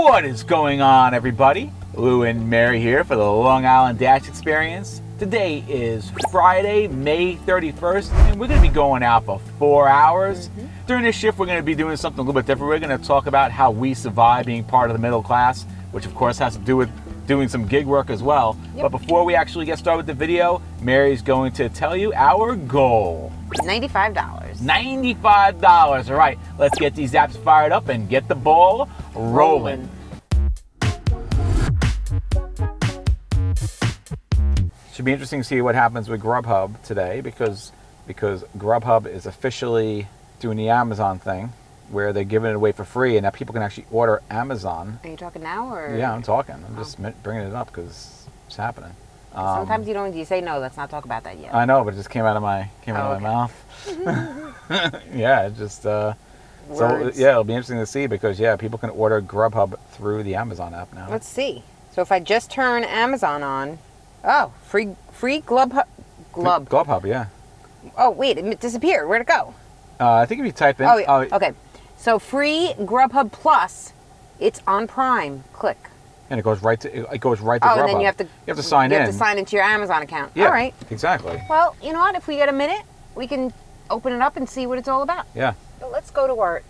What is going on, everybody? Lou and Mary here for the Long Island Dash Experience. Today is Friday, May 31st, and we're going to be going out for 4 hours. During this shift, we're going to be doing something a little bit different. We're going to talk about how we survive being part of the middle class, which of course has to do with doing some gig work as well. But before we actually get started with the video, Mary's going to tell you our goal. $95. $95. All right, let's get these apps fired up and get the ball rolling. Should be interesting to see what happens with Grubhub today because Grubhub is officially doing the Amazon thing where they're giving it away for free and now people can actually order Amazon. Are you talking now or? Yeah, I'm talking. I'm just bringing it up because it's happening. Sometimes you say no, let's not talk about that yet. I know, but it just came out of my mouth. Yeah, it just so yeah, it'll be interesting to see because people can order Grubhub through the Amazon app now. Let's see. So if I just turn Amazon on, free Grubhub. Grubhub, yeah. Oh wait, it disappeared. Where'd it go? I think if you type in. Okay. So free Grubhub Plus, it's on Prime. Click. And it goes right to Grubhub. And then you have to sign in. You have to sign into your Amazon account. Yeah, all right. Exactly. Well, you know what? If we get a minute, we can open it up and see what it's all about. Yeah. But let's go to our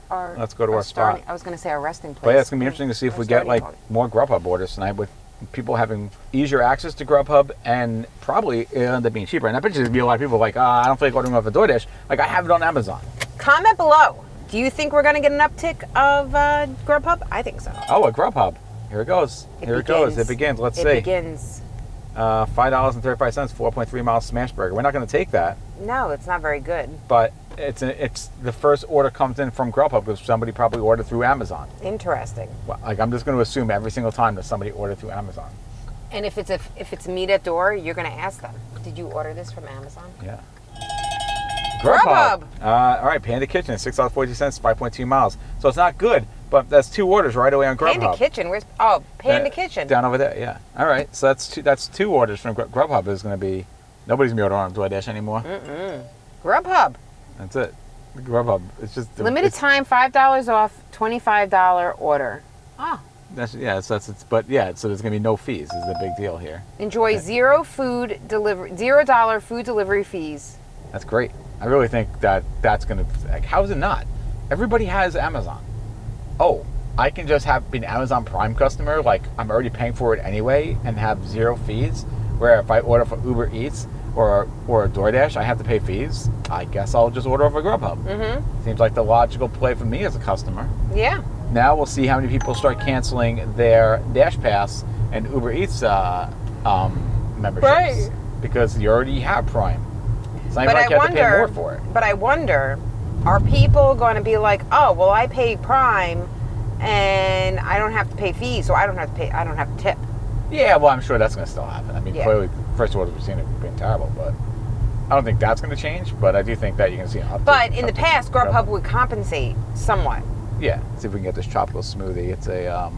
spot. I was going to say our resting place. But yeah, it's going to be interesting to see if we get more Grubhub orders tonight with people having easier access to Grubhub and probably it'll end up being cheaper. And I bet there's going to be a lot of people like, I don't feel like ordering off of Doordash. Like, I have it on Amazon. Comment below. Do you think we're going to get an uptick of Grubhub? I think so. Oh, a Grubhub. Here it goes. It begins. Let's see. It begins. $5.35, 4.3 miles Smashburger. We're not going to take that. No, it's not very good. But it's the first order comes in from Grubhub because somebody probably ordered through Amazon. Interesting. Well, like I'm just going to assume every single time that somebody ordered through Amazon. And if it's meat at door, you're going to ask them, did you order this from Amazon? Yeah. Grubhub. All right, Panda Kitchen, $6.42, 5.2 miles. So it's not good, but that's 2 orders right away on Grubhub. Panda Kitchen. Where's Panda Kitchen? Down over there. Yeah. All right. So that's 2 orders from Grubhub. Is going to be nobody's going to be ordering on DoorDash anymore. Grubhub. That's it. Grubhub. It's just limited time, $5 off, $25 order. Oh. So there's going to be no fees. Is the big deal here. Enjoy $0 food delivery fees. That's great. I really think that's going to. How is it not? Everybody has Amazon. Oh, I can just be an Amazon Prime customer. Like I'm already paying for it anyway, and have 0 fees. Where if I order for Uber Eats or DoorDash, I have to pay fees. I guess I'll just order over Grubhub. Seems like the logical play for me as a customer. Yeah. Now we'll see how many people start canceling their Dash Pass and Uber Eats memberships. Right. Because you already have Prime. It's not even like you have to pay more for it. But I wonder, are people going to be like, oh, well, I pay Prime and I don't have to pay fees, so I don't have to tip. Yeah, well, I'm sure that's going to still happen. I mean, clearly, first orders we've seen it being terrible, but I don't think that's going to change. But I do think that you're going to see an uptick. But in the past, Grubhub would compensate somewhat. Yeah. See if we can get this tropical smoothie. It's a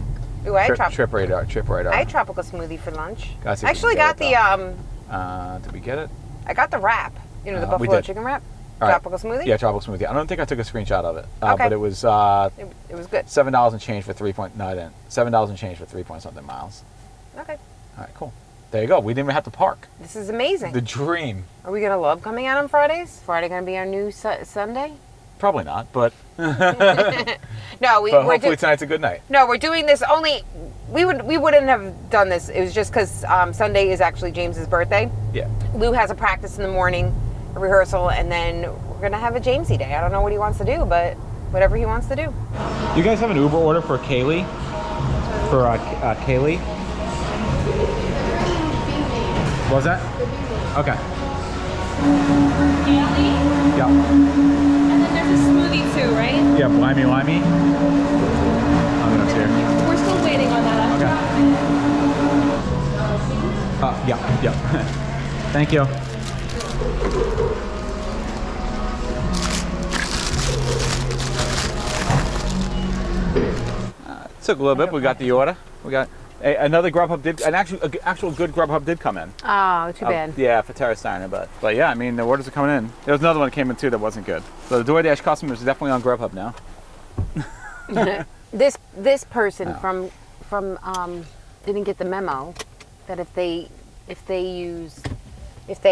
trip radar. I had tropical smoothie for lunch. I actually got the did we get it? I got the wrap. You know, the buffalo chicken wrap. Tropical smoothie? Yeah, tropical smoothie. I don't think I took a screenshot of it. Okay. But it was it was good. $7 and change for $7 and change for 3-point-something miles. Okay. All right, cool. There you go. We didn't even have to park. This is amazing. The dream. Are we going to love coming out on Fridays? Friday going to be our new Sunday? Probably not, but no, but hopefully tonight's a good night. No, we're doing this only. We wouldn't have done this. It was just because Sunday is actually James's birthday. Yeah. Lou has a practice in the morning, a rehearsal, and then we're gonna have a Jamesy day. I don't know what he wants to do, but whatever he wants to do. You guys have an Uber order for Kaylee? For Kaylee? What was that? Okay. Kaylee? Yeah. And then there's a smoothie too, right? Yeah, Limey. I'm gonna see. We're still waiting on that. Okay. Yeah. Thank you. Took a little bit. We got the order. We got another Grubhub an actual good Grubhub did come in. Oh, too bad. Yeah, for Tara Steiner, but yeah, I mean the orders are coming in. There was another one that came in too that wasn't good. So the DoorDash customers are definitely on Grubhub now. This person from from didn't get the memo that if they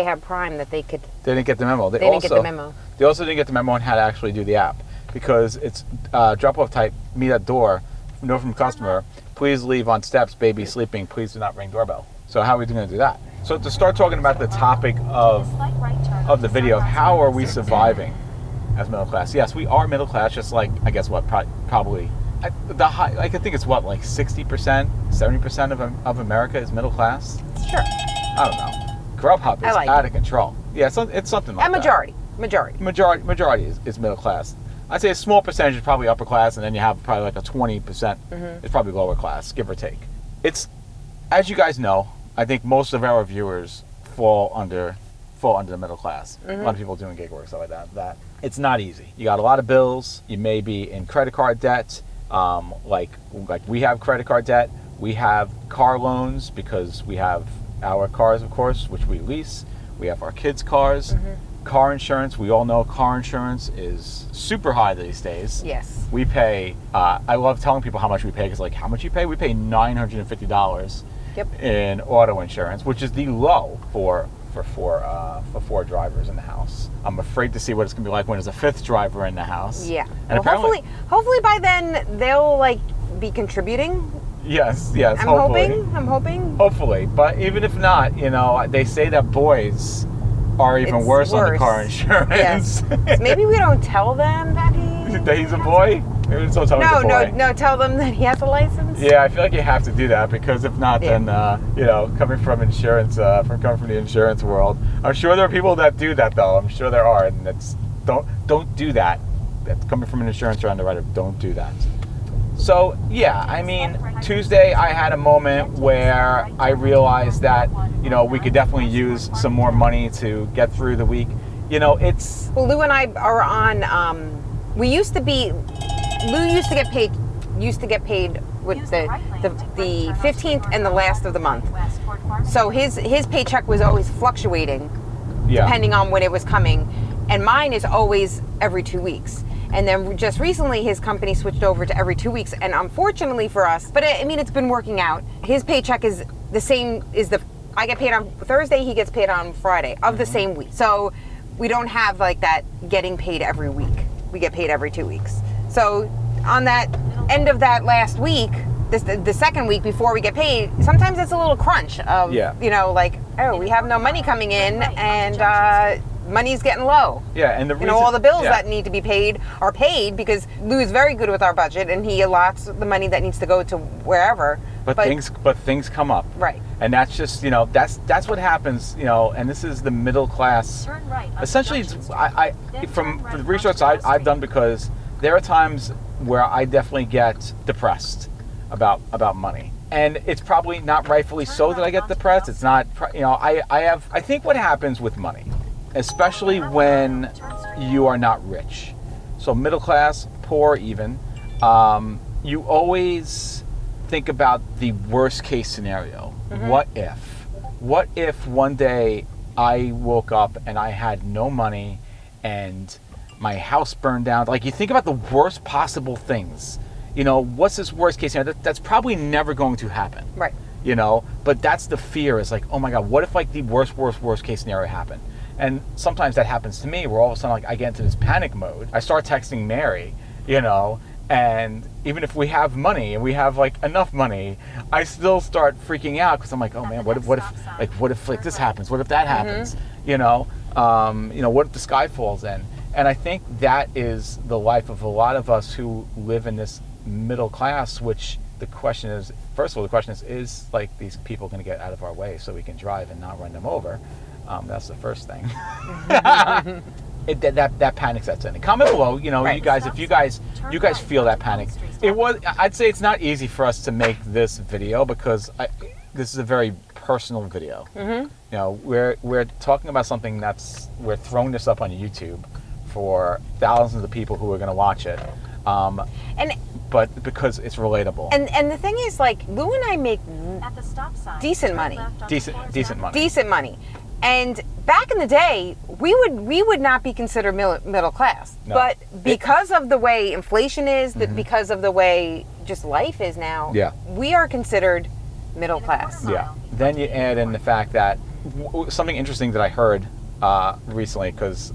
have Prime that they could. They didn't get the memo. They didn't get the memo. They also didn't get the memo on how to actually do the app, because it's drop-off type, meet at door, no from customer, please leave on steps, baby sleeping, please do not ring doorbell. So how are we going to do that? So to start talking about the topic of the video, of how are we surviving as middle class? Yes, we are middle class, just like, I guess what, probably, I think it's what, like 60%, 70% of America is middle class? Sure. I don't know. Grubhub is out of control. Yeah, it's something like that. Majority is middle class. I'd say a small percentage is probably upper class, and then you have probably like a 20% is probably lower class, give or take. It's, as you guys know, I think most of our viewers fall under the middle class. A lot of people doing gig work, stuff like that. It's not easy. You got a lot of bills. You may be in credit card debt. Like we have credit card debt. We have car loans because we have our cars, of course, which we lease. We have our kids' cars. Car insurance, we all know car insurance is super high these days. Yes. We pay, I love telling people how much we pay, because like, how much you pay? We pay $950 in auto insurance, which is the low for four drivers in the house. I'm afraid to see what it's going to be like when there's a fifth driver in the house. Yeah. And well, hopefully by then they'll like be contributing. Yes, I'm hoping. Hopefully, but even if not, you know, they say that boys are even worse on the car insurance. Yes. So maybe we don't tell them that he's a boy? Maybe we don't tell him he's a boy. No, tell them that he has a license. Yeah, I feel like you have to do that, because if not, then, you know, coming from the insurance world, I'm sure there are people that do that, though. I'm sure there are, and don't do that. That's coming from an insurance underwriter, don't do that. So, yeah, I mean, Tuesday I had a moment where I realized that, you know, we could definitely use some more money to get through the week. You know, it's... Well, Lou and I are on, Lou used to get paid with the 15th and the last of the month. So his paycheck was always fluctuating, depending on when it was coming. And mine is always every 2 weeks. And then just recently, his company switched over to every 2 weeks. And unfortunately for us, but I mean, it's been working out. His paycheck is the same, I get paid on Thursday, he gets paid on Friday of the same week. So we don't have like that getting paid every week. We get paid every 2 weeks. So on that end of that last week, the second week before we get paid, sometimes it's a little crunch of, you know, like, oh, we have no money coming in, and money's getting low. Yeah, and the reason, you know, all the bills that need to be paid are paid, because Lou is very good with our budget, and he allots the money that needs to go to wherever. But things come up. Right. And that's just, you know, that's what happens, you know, and this is the middle class. Turn right. Essentially, from the research I've done, because there are times where I definitely get depressed about money. And it's probably not rightfully so that I get depressed. It's not, you know, I think what happens with money, especially when you are not rich, so middle class, poor even, you always think about the worst case scenario. What if one day I woke up and I had no money and my house burned down? Like, you think about the worst possible things. You know, what's this worst case scenario? That's probably never going to happen. Right. You know, but that's the fear, is like, oh my God, what if like the worst case scenario happened? And sometimes that happens to me, where all of a sudden, like, I get into this panic mode. I start texting Mary, you know, and even if we have money and we have like enough money, I still start freaking out, because I'm like, oh man, what if this happens? What if that happens? You know, what if the sky falls in? And I think that is the life of a lot of us who live in this middle class, which the question is, first of all, the question is like these people going to get out of our way so we can drive and not run them over? That's the first thing. That panic sets in. And comment below, you know, you guys, if you guys feel that panic. I'd say it's not easy for us to make this video, because this is a very personal video. You know, we're talking about something we're throwing this up on YouTube for thousands of people who are going to watch it. But because it's relatable. And the thing is, like, Lou and I make at the stop sign, decent money. Decent money. And back in the day, we would not be considered middle class. No. But because of the way inflation is, because of the way just life is now. Yeah. We are considered middle class. Yeah. Then you add in the fact that something interesting that I heard recently, because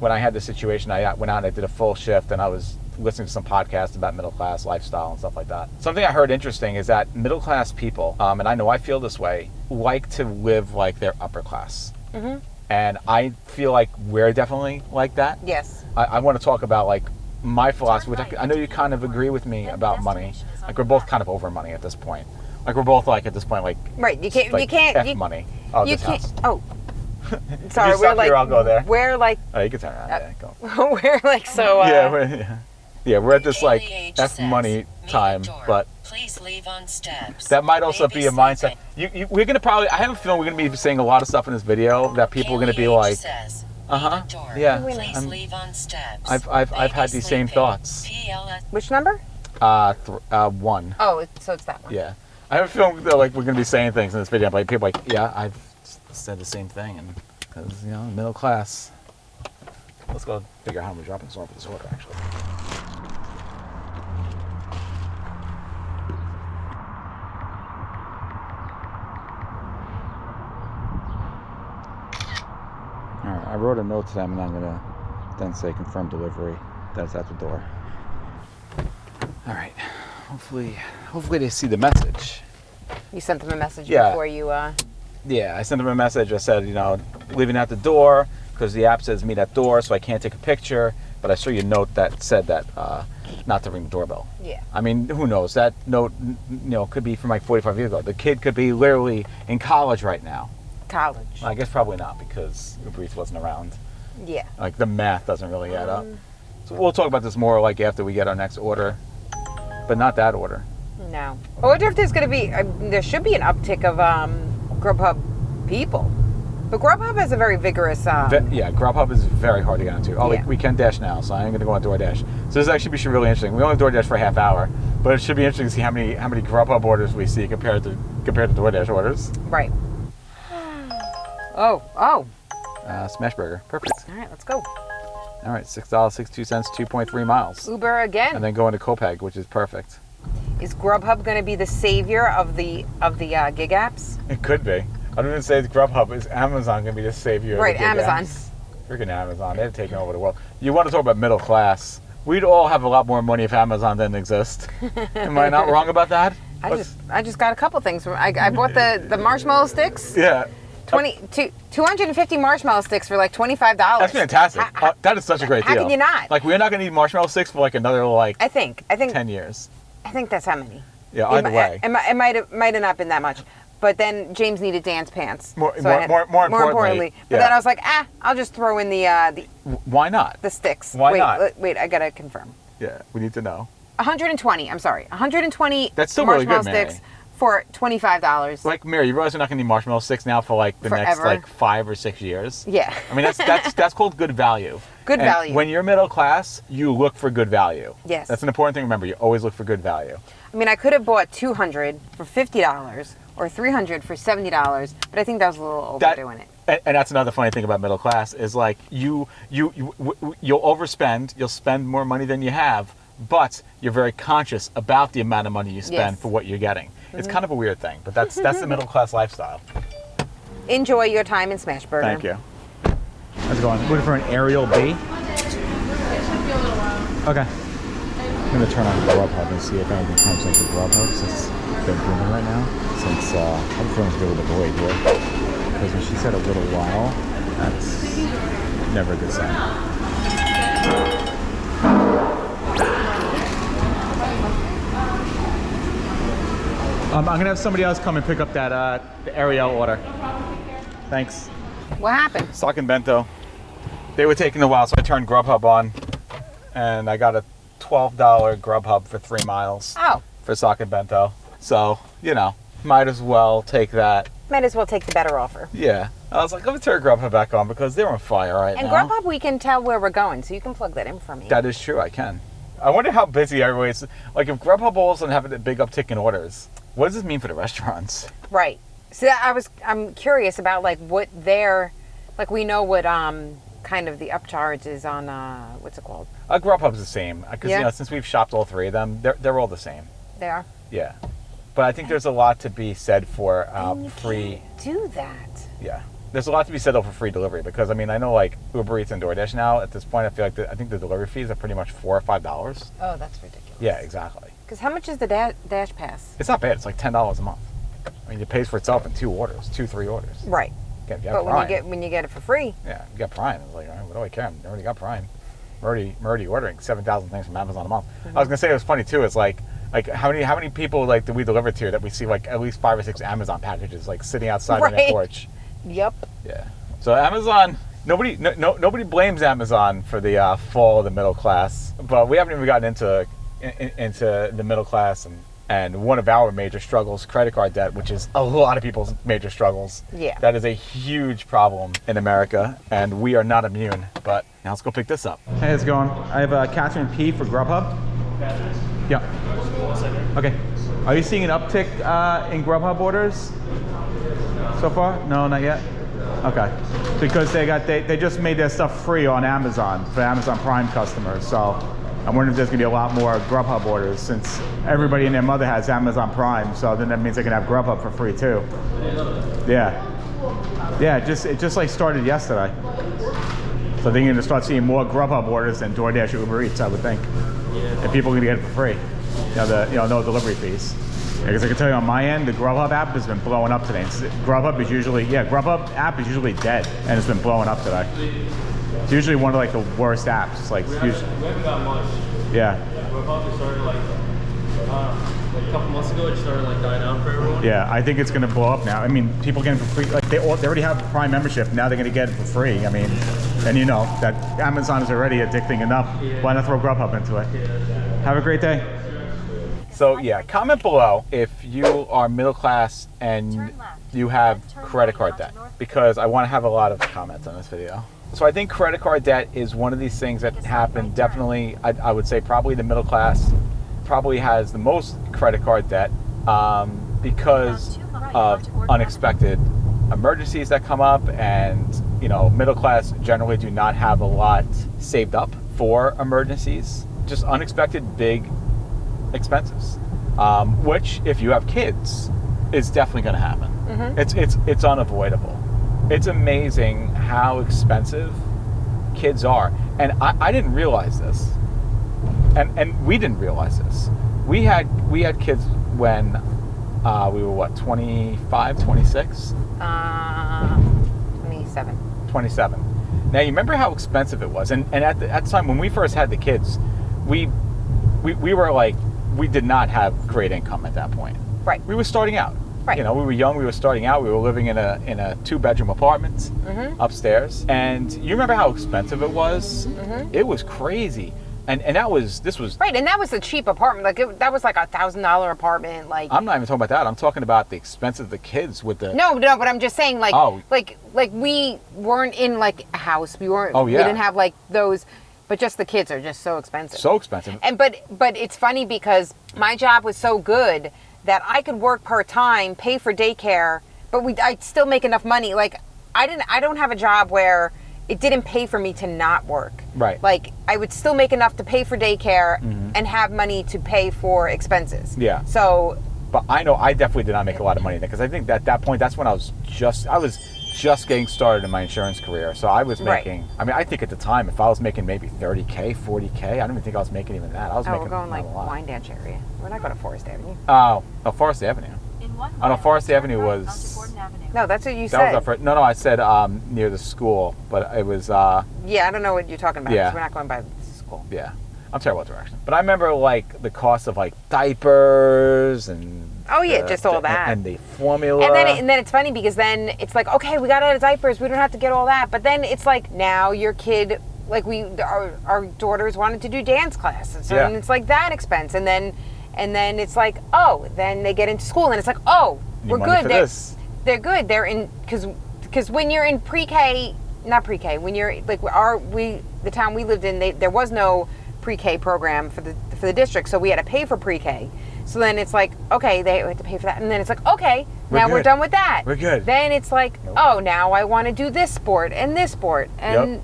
when I had this situation, I went out and I did a full shift, and I was listening to some podcasts about middle class lifestyle and stuff like that. Something I heard interesting is that middle class people, and I know I feel this way, like to live like they're upper class. Mm-hmm. And I feel like we're definitely like that. Yes. I want to talk about like my philosophy, which I know you kind of agree with me about money. Like we're both kind of over money at this point. Like we're both like at this point, like right. You can't. Like you can't. F money. Oh, you this can't. house. Oh. Sorry, we're like. Here, I'll go there. We're like. Oh, you can turn around. Yeah, go. We're like so. Yeah, we're at this like F money time, but please leave on steps. that might also be a mindset. We're gonna probably. I have a feeling we're gonna be saying a lot of stuff in this video that people are gonna be like, yeah. Please leave on steps. I've had these same thoughts. Which number? 1. Oh, so it's that one. Yeah, I have a feeling that like we're gonna be saying things in this video, like people are like, yeah, I've said the same thing, and because middle class. Let's go figure out how we're dropping this off with this order, actually. Alright, I wrote a note to them, and I'm gonna then say confirm delivery. That's at the door. Alright, hopefully they see the message. You sent them a message Yeah. before you. Yeah, I sent them a message. I said, leaving at the door, because the app says meet at door, so I can't take a picture. But I saw your note that said that not to ring the doorbell. Yeah. I mean, who knows? That note, could be from like 45 years ago. The kid could be literally in college right now. College. Well, I guess probably not, because Uber Eats wasn't around. Yeah. Like the math doesn't really add up. So we'll talk about this more like after we get our next order, but not that order. No. I wonder if there's going to be. There should be an uptick of Grubhub people. But Grubhub has a very vigorous. Yeah, Grubhub is very hard to get into. Oh, yeah. we can Dash now, so I ain't gonna go on Doordash. So this actually should be really interesting. We only Doordash for a half hour, but it should be interesting to see how many Grubhub orders we see compared to Doordash orders. Right. Oh. Smash burger, perfect. All right, let's go. All right, $6.62, 2.3 miles, Uber again. and then go into Copeg, which is perfect. Is Grubhub going to be the savior of the gig apps? It could be. I don't even say the Grubhub. Is Amazon going to be the savior? Right, of the gig Amazon. apps? Freaking Amazon. They've taken over the world. You want to talk about middle class. We'd all have a lot more money if Amazon didn't exist. Am I not wrong about that? I just got a couple things. I bought the marshmallow sticks. Yeah. 250 marshmallow sticks for like $25. That's fantastic. That is such a great deal. How can you not? Like, we're not going to need marshmallow sticks for like another I think 10 years. I think that's how many. Yeah, either way. It might have not been that much. But then James needed dance pants. More importantly. But then I was like, I'll just throw in the Why not? the sticks. Why not? Wait, I gotta confirm. Yeah, we need to know. 120. I'm sorry, 120. That's still really marshmallow good, Mary. sticks for $25. Like, Mary, you realize we're not going to need marshmallow sticks now for like the next Forever. like 5 or 6 years? Yeah. I mean, that's called good value. Good And value. When you're middle class, you look for good value. Yes. That's an important thing to remember. You always look for good value. I mean, I could have bought 200 for $50 or 300 for $70, but I think that was a little overdoing it. And that's another funny thing about middle class is like you'll overspend, you'll spend more money than you have, but you're very conscious about the amount of money you spend Yes. for what you're getting. It's kind of a weird thing, but that's the middle class lifestyle. Enjoy your time in Smashburger. Thank you. How's it going? Looking for an Ariel B? It should be a little while. Okay. I'm going to turn on Grubhub and see if anything comes into Grubhub since they're booming right now. Since I'm feeling a little bit delayed here. Because when she said a little while, that's never a good sign. I'm going to have somebody else come and pick up that the Ariel order. Thanks. What happened? Sock and bento. They were taking a while, so I turned Grubhub on, and I got a $12 Grubhub for 3 miles. Oh. For sock and bento. So, might as well take that. Might as well take the better offer. Yeah. I was like, let me turn Grubhub back on because they're on fire right And now. Grubhub, we can tell where we're going, so you can plug that in for me. That is true, I can. I wonder how busy everybody is. Like, if Grubhub all of a sudden have a big uptick in orders, what does this mean for the restaurants? Right. So I'm curious about like what their, like we know what kind of the upcharge is on what's it called? Grubhub's the same because Yeah. since we've shopped all three of them, they're all the same. They are. Yeah, but I think there's a lot to be said for And you free. can't do that. Yeah, there's a lot to be said though for free delivery because I mean I know like Uber Eats and DoorDash now at this point I feel like I think the delivery fees are pretty much $4 or $5. Oh, that's ridiculous. Yeah, exactly. Because how much is the Dash Pass? It's not bad. It's like $10 a month. I mean, it pays for itself in 3 orders. Right. Yeah, if you But have Prime, when you get it for free, yeah, you got Prime. It's like, all right, what do I care? I already got Prime. I'm already ordering 7,000 things from Amazon a month. I was gonna say it was funny too. It's like how many people like do we deliver to that we see like at least 5 or 6 Amazon packages like sitting outside on their Right. porch. yep. Yeah. So Amazon, nobody blames Amazon for the fall of the middle class, but we haven't even gotten into the middle class and one of our major struggles, credit card debt, which is a lot of people's major struggles. Yeah. That is a huge problem in America, and we are not immune. But now let's go pick this up. Hey, how's it going? I have Catherine P for Grubhub. Yeah. Okay. Are you seeing an uptick in Grubhub orders so far? No, not yet. Okay. Because they just made their stuff free on Amazon for Amazon Prime customers. So I'm wondering if there's gonna be a lot more Grubhub orders since everybody and their mother has Amazon Prime. So then that means they can have Grubhub for free too. Yeah. Yeah. It just like started yesterday. So they're gonna start seeing more Grubhub orders than DoorDash or Uber Eats, I would think. And people are gonna get it for free. No delivery fees. Because I can tell you on my end, the Grubhub app has been blowing up today. Grubhub app is usually dead, and it's been blowing up today. It's usually one of like the worst apps. Like we haven't got much. Yeah. Grubhub started like a couple months ago. It started like dying out for everyone. Yeah, I think it's gonna blow up now. I mean, people getting it for free. Like they already have Prime membership. Now they're gonna get it for free. I mean, and you know that Amazon is already addicting enough. Yeah. Why not throw Grubhub into it? Yeah. Have a great day. So yeah, comment below if you are middle class and you have credit card debt, because I want to have a lot of comments on this video. So I think credit card debt is one of these things that happen definitely, I would say probably the middle class probably has the most credit card debt because of unexpected emergencies that come up, and middle class generally do not have a lot saved up for emergencies, just unexpected big expenses, which if you have kids is definitely going to happen. It's unavoidable. It's amazing how expensive kids are, and I didn't realize this, and we didn't realize this. We had kids when we were what, 25, 26? 27. 27. Now you remember how expensive it was, and at the time when we first had the kids, we were like, we did not have great income at that point. Right. We were starting out. Right. We were young. We were starting out. We were living in a 2-bedroom apartment upstairs. And you remember how expensive it was? It was crazy. And this was Right, and that was a cheap apartment. Like that was like $1,000 apartment. Like I'm not even talking about that. I'm talking about the expense of the kids with the. No, but I'm just saying, like, like we weren't in like a house. We weren't. Oh, yeah. We didn't have like those. But just the kids are just so expensive. So expensive. And but it's funny because my job was so good that I could work part-time, pay for daycare, but I'd still make enough money. Like I don't have a job where it didn't pay for me to not work. Right. Like I would still make enough to pay for daycare and have money to pay for expenses. Yeah. So. But I know I definitely did not make a lot of money then, because I think that at that point that's when I was just getting started in my insurance career. So I was making, I mean, I think at the time, if I was making maybe 30K, 40K, I don't even think I was making even that. I was making we're going like a lot. Wyandanch area. We're not going to Forest Avenue. Oh, Forest Avenue. Oh, no, Forest Avenue was... No, that's what you That said. was our first, no, I said near the school, but it was... Yeah, I don't know what you're talking about. Yeah. 'Cause we're not going by the school. Yeah. I'm terrible at direction. But I remember like the cost of like diapers and... Oh yeah, just all that. And the formula. And then it's funny because then it's like, okay, we got out of diapers, we don't have to get all that. But then it's like now your kid, like our daughters wanted to do dance classes, and it's like that expense. And then it's like, oh, then they get into school and it's like, oh, we're good. They're good. They're in because when you're in pre-K, not pre-K, when you're like the town we lived in, there was no pre-K program for the district, so we had to pay for pre-K. So then it's like, okay, they have to pay for that. And then it's like, okay, we're done with that. We're good. Then it's like, oh, now I want to do this sport and this sport. And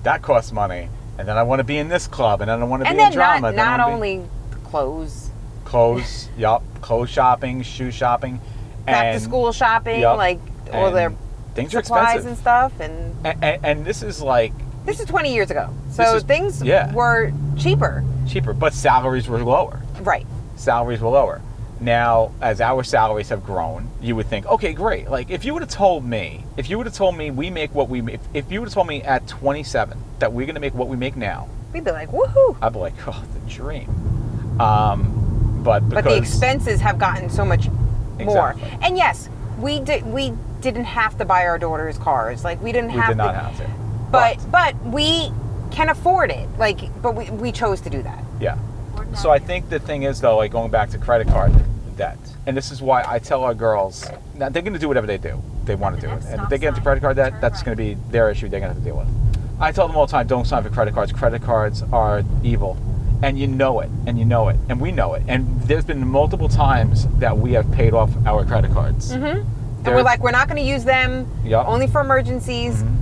that costs money. And then I want to be in this club, and then I want to be in And drama. then not only clothes. Clothes, yup. Clothes shopping, shoe shopping. Back to school shopping, yep, like all their things are supplies expensive and stuff. And this is like... This is 20 years ago. So things were cheaper. Cheaper, but salaries were lower. Right. Salaries were lower. Now, as our salaries have grown, you would think, okay, great. Like, if you would have told me we make what we make, if you would have told me at 27 that we're going to make what we make now, we'd be like, woohoo. I'd be like, oh, the dream. But the expenses have gotten so much more. Exactly. And yes, we didn't have to buy our daughters cars. Like, we did not have to. But we can afford it. Like, but we chose to do that. Yeah. So I think the thing is, though, like going back to credit card debt, and this is why I tell our girls, now they're going to do whatever they do. They want to do it. And if they get into credit card debt, that's going to be their issue they're going to have to deal with. I tell them all the time, don't sign for credit cards. Credit cards are evil. And you know it. And we know it. And there's been multiple times that we have paid off our credit cards. Mm-hmm. And we're like, we're not going to use them, only for emergencies. Mm-hmm.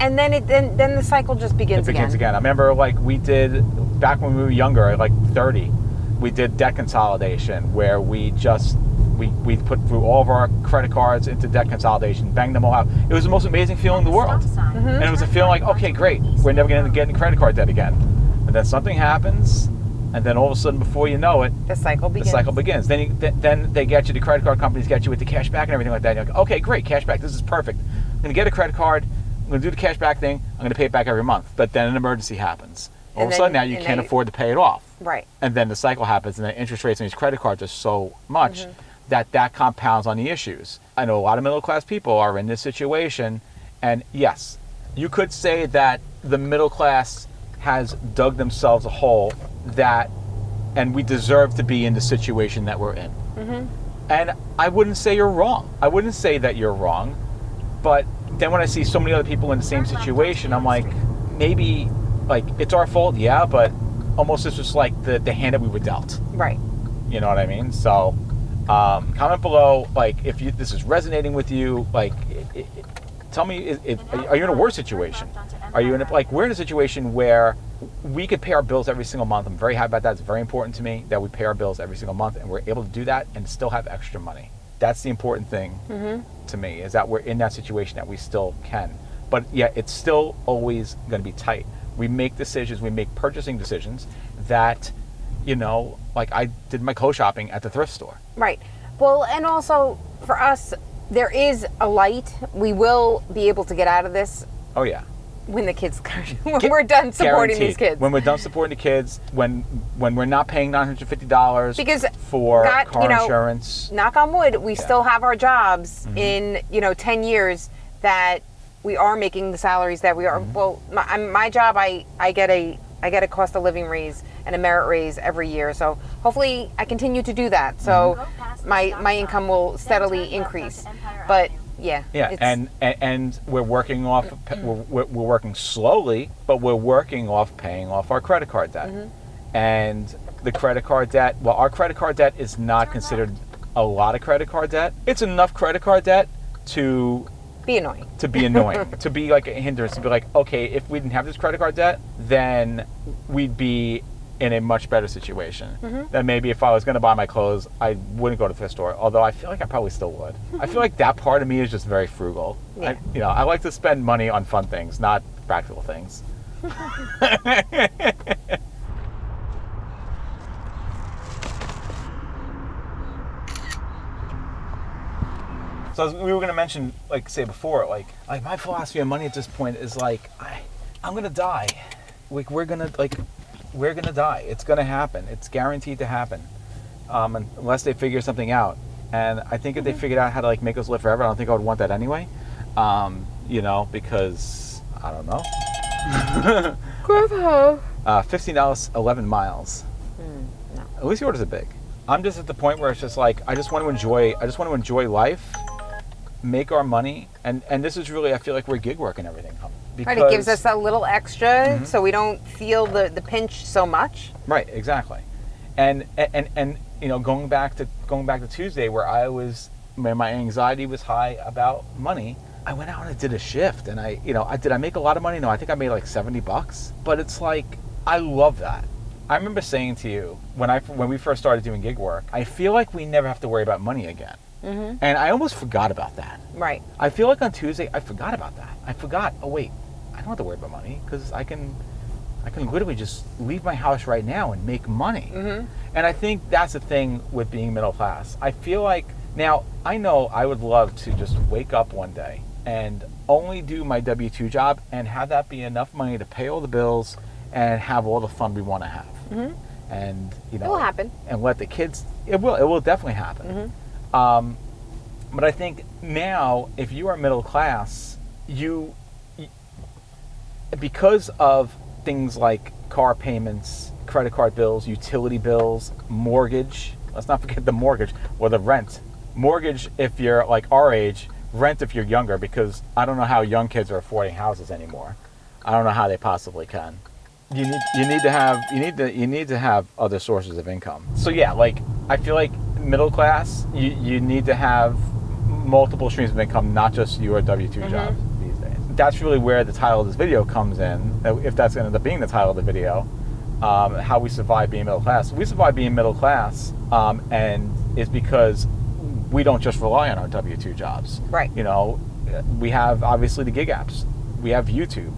And then the cycle just begins again. I remember, like, we did, back when we were younger, like 30, we did debt consolidation where we put through all of our credit cards into debt consolidation, banged them all out. It was the most amazing feeling in the world. Mm-hmm. And it was a feeling like, okay, great, we're never going to get into credit card debt again. And then something happens, and then all of a sudden, before you know it, the cycle begins. Then they get you, the credit card companies get you with the cash back and everything like that. And you're like, okay, great, cash back, this is perfect. I'm going to get a credit card, I'm going to do the cash back thing, I'm going to pay it back every month. But then an emergency happens. All of a sudden now you can't afford to pay it off. Right. And then the cycle happens, and the interest rates on these credit cards are so much that compounds on the issues. I know a lot of middle class people are in this situation, and yes, you could say that the middle class has dug themselves a hole and we deserve to be in the situation that we're in. Mm-hmm. And I wouldn't say you're wrong. I wouldn't say that you're wrong, but then when I see so many other people in the same situation, I'm like, maybe, like, it's our fault, yeah, but almost it's just like the hand that we were dealt. Right. You know what I mean? So, comment below, like, if this is resonating with you, like, tell me, are you in a worse situation? Are you we're in a situation where we could pay our bills every single month. I'm very happy about that. It's very important to me that we pay our bills every single month, and we're able to do that and still have extra money. That's the important thing to me, is that we're in that situation that we still can. But yeah, it's still always going to be tight. We make decisions, we make purchasing decisions that, like I did my clothes shopping at the thrift store. Right. Well, and also for us, there is a light. We will be able to get out of this. Oh yeah. When the kids, we're done supporting these kids. When we're done supporting the kids, when we're not paying $950 for car insurance. Knock on wood, we still have our jobs in 10 years that we are making the salaries that we are. Well, my job, I get a cost of living raise and a merit raise every year. So hopefully I continue to do that. So my income will steadily increase. But yeah, and we're working off. We're working slowly, but we're working off paying off our credit card debt. And the credit card debt. Well, our credit card debt is not considered a lot of credit card debt. It's enough credit card debt to be annoying. To be like a hindrance. To be like, okay, if we didn't have this credit card debt, then we'd be in a much better situation. Then maybe if I was going to buy my clothes, I wouldn't go to the thrift store. Although I feel like I probably still would. I feel like that part of me is just very frugal. Yeah. I like to spend money on fun things, not practical things. So as we were going to mention, like say before, like my philosophy on money at this point is like, I'm going to die. Like we're going to die. It's going to happen. It's guaranteed to happen, unless they figure something out. And I think if they figured out how to like make us live forever, I don't think I would want that anyway. Because I don't know. Grubhub. $15, 11 miles. No. At least yours is big. I'm just at the point where it's just like I just want to enjoy life, make our money, and this is really, I feel like we're gig working everything. Because, right, it gives us a little extra, so we don't feel the pinch so much. Right, exactly. And going back to Tuesday, where my anxiety was high about money, I went out and I did a shift, and I make a lot of money? No, I think I made like $70, but it's like, I love that. I remember saying to you when we first started doing gig work, I feel like we never have to worry about money again. And I almost forgot about that. Right. I feel like on Tuesday I forgot about that. I forgot. Oh wait, I don't have to worry about money because I can literally just leave my house right now and make money. And I think that's the thing with being middle class. I feel like now I know I would love to just wake up one day and only do my W-2 job and have that be enough money to pay all the bills and have all the fun we want to have. And it will happen. And let the kids. It will definitely happen. But I think now, if you are middle class, you because of things like car payments, credit card bills, utility bills, mortgage. Let's not forget the mortgage or the rent. Mortgage if you're like our age, rent if you're younger, because I don't know how young kids are affording houses anymore. I don't know how they possibly can. You need to have other sources of income. So yeah, like I feel like middle class, you need to have multiple streams of income, not just your W-2 job these days. That's really where the title of this video comes in, if that's going to end up being the title of the video, how we survive being middle class. We survive being middle class, and it's because we don't just rely on our W-2 jobs. Right. You know, we have obviously the gig apps. We have YouTube.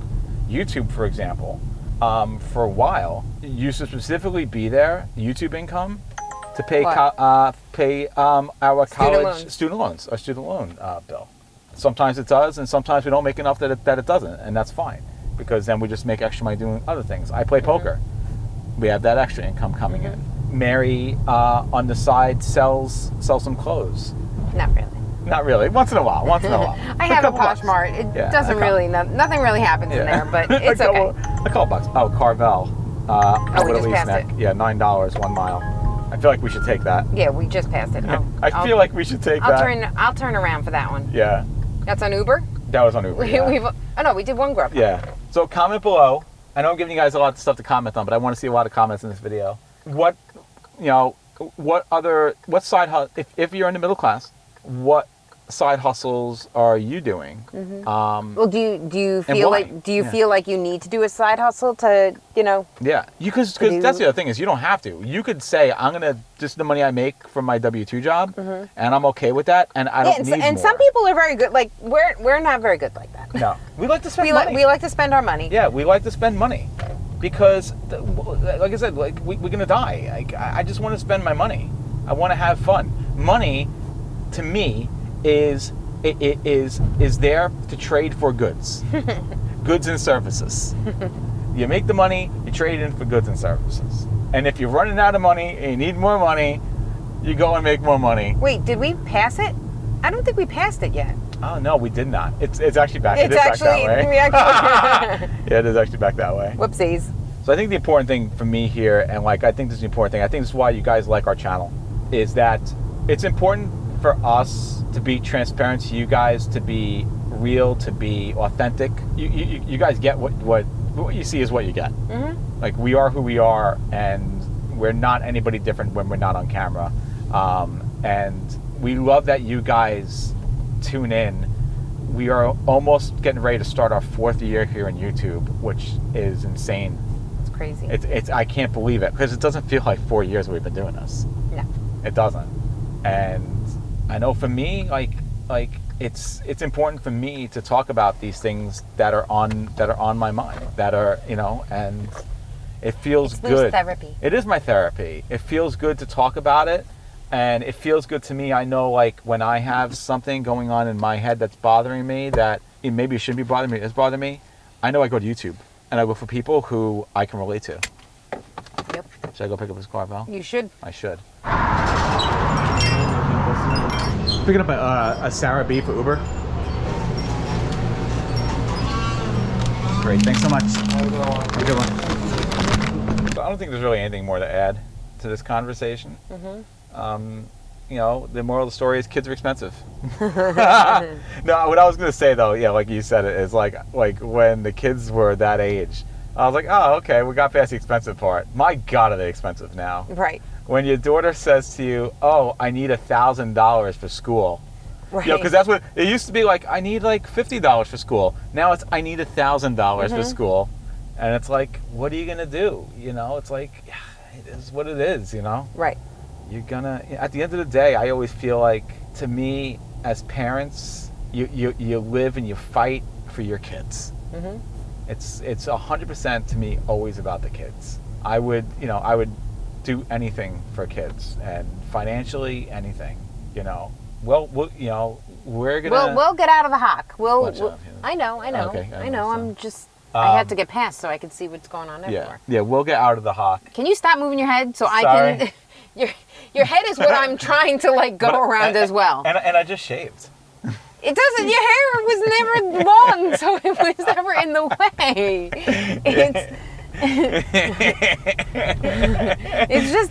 YouTube, for example, for a while, used to specifically be there, YouTube income, to pay our college student loan bill. Sometimes it does, and sometimes we don't make enough that it doesn't, and that's fine, because then we just make extra money doing other things. I play poker. We have that extra income coming in. Mary, on the side, sells some clothes. Not really. Not really. Once in a while. I have a Poshmark. It doesn't really, nothing really happens in there, but it's okay. A couple bucks. Oh, Carvel. We just passed it. Yeah, $9, 1 mile. I feel like we should take that. Yeah, we just passed it. I feel like we should take that. I'll turn around for that one. Yeah. That's on Uber? That was on Uber. We did one Grubhub. Yeah. So comment below. I know I'm giving you guys a lot of stuff to comment on, but I want to see a lot of comments in this video. What side hustle, if you're in the middle class, what side hustles are you doing? Well, do you feel like you need to do a side hustle to, Yeah, because that's the other thing is you don't have to. You could say I'm gonna just the money I make from my W-2 job, and I'm okay with that, and I don't need more. And some people are very good. Like we're not very good like that. No, we like to spend money. We like to spend our money. Yeah, we like to spend money because, like I said, like we're gonna die. Like I just want to spend my money. I want to have fun. Money, to me, is there to trade for goods, goods and services. You make the money, you trade in for goods and services. And if you're running out of money and you need more money, you go and make more money. Wait, did we pass it? I don't think we passed it yet. Oh no, we did not. It's actually back. It's back that way. Yeah, it is actually back that way. Whoopsies. So I think the important thing for me here, and I think this is the important thing. I think this is why you guys like our channel, is that it's important for us to be transparent to you guys, to be real, to be authentic. You guys get what you see is what you get. Like we are who we are, and we're not anybody different when we're not on camera. And we love that you guys tune in. We are almost getting ready to start our 4th year here on YouTube, which is insane. It's crazy. It's I can't believe it, because it doesn't feel like 4 years we've been doing this. No, it doesn't. And I know for me, like it's important for me to talk about these things that are on my mind, that are, and it feels good. It's therapy. It is my therapy. It feels good to talk about it, and it feels good to me. I know, like, when I have something going on in my head that's bothering me, that maybe it shouldn't be bothering me, it's bothering me, I know I go to YouTube and I look for people who I can relate to. Yep. Should I go pick up this car, Val? You should. I should. Picking up a Sarah B for Uber. Great, thanks so much. Have a good one. So I don't think there's really anything more to add to this conversation. The moral of the story is kids are expensive. No, what I was going to say though, yeah, like you said, it is like when the kids were that age, I was like, oh, okay, we got past the expensive part. My God, are they expensive now? Right. When your daughter says to you, oh, I need $1,000 for school, Right. You know, because that's what it used to be like. I need like $50 for school. Now it's I need $1,000 for school, and it's like, what are you gonna do? You know, it's like, it is what it is. You know. Right. You're gonna. At the end of the day, I always feel like, to me, as parents, you live and you fight for your kids. Mm-hmm. It's 100% to me always about the kids. I would do anything for kids, and financially anything. You know. Well, you know, we're gonna. We'll get out of the hock. I know. Okay, I know. I'm just. I had to get past so I can see what's going on everywhere. Yeah, we'll get out of the hock. Can you stop moving your head so Sorry. I can? Your head is what I'm trying to like go around as well. And I just shaved. It doesn't. Your hair was never long, so it was never in the way.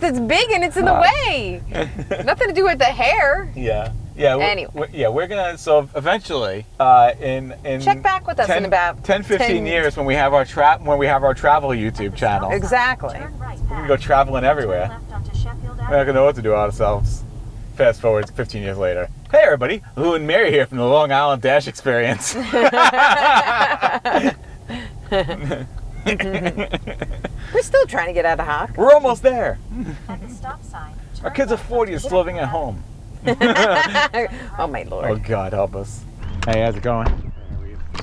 It's big and it's in the way. Nothing to do with the hair. Yeah. Anyway. We're gonna. So eventually, in check back with us in about 10-15 years when we have our travel YouTube channel. Exactly. We're gonna go traveling everywhere. We're not gonna know what to do with ourselves. Fast forward 15 years later. Hey everybody, Lou and Mary here from the Long Island Dash Experience. We're still trying to get out of hock. We're almost there. At the stop sign, Our kids are 40 and still living at home. Oh my lord. Oh God, help us. Hey, how's it going?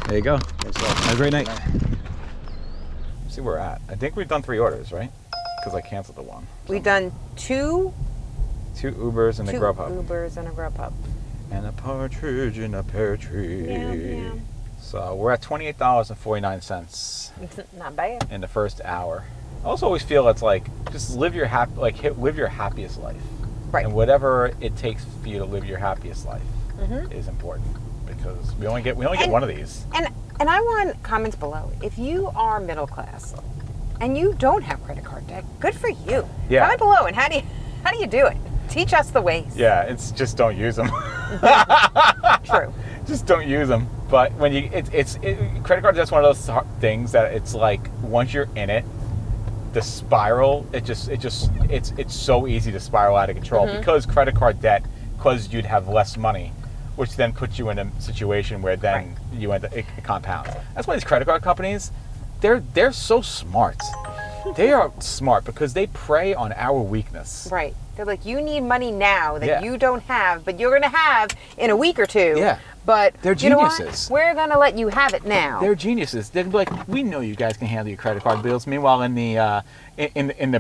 There you go. Have a great night. See where we're at. I think we've done 3 orders, right? Because I canceled the one. We've done 2 Ubers and a Grubhub. Ubers and a Grubhub. And a partridge in a pear tree. Yeah. So we're at $28.49. Not bad. In the first hour. I also always feel it's like just live your happiest life. Right. And whatever it takes for you to live your happiest life is important, because we only get one of these. And I want comments below. If you are middle class and you don't have credit card debt, good for you. Yeah. Comment below and how do you do it? Teach us the ways. Yeah, it's just don't use them. True. Just don't use them. But when credit card debt's one of those things that it's like once you're in it, the spiral, it's so easy to spiral out of control because credit card debt, because you'd have less money, which then puts you in a situation where then you end up, it compounds. That's why these credit card companies, they're so smart. They are smart because they prey on our weakness. Right. They're like, you need money now that you don't have, but you're going to have in a week or two. Yeah. But they're geniuses. We're going to let you have it now. They're geniuses. They're gonna be like, we know you guys can handle your credit card bills. Meanwhile, in the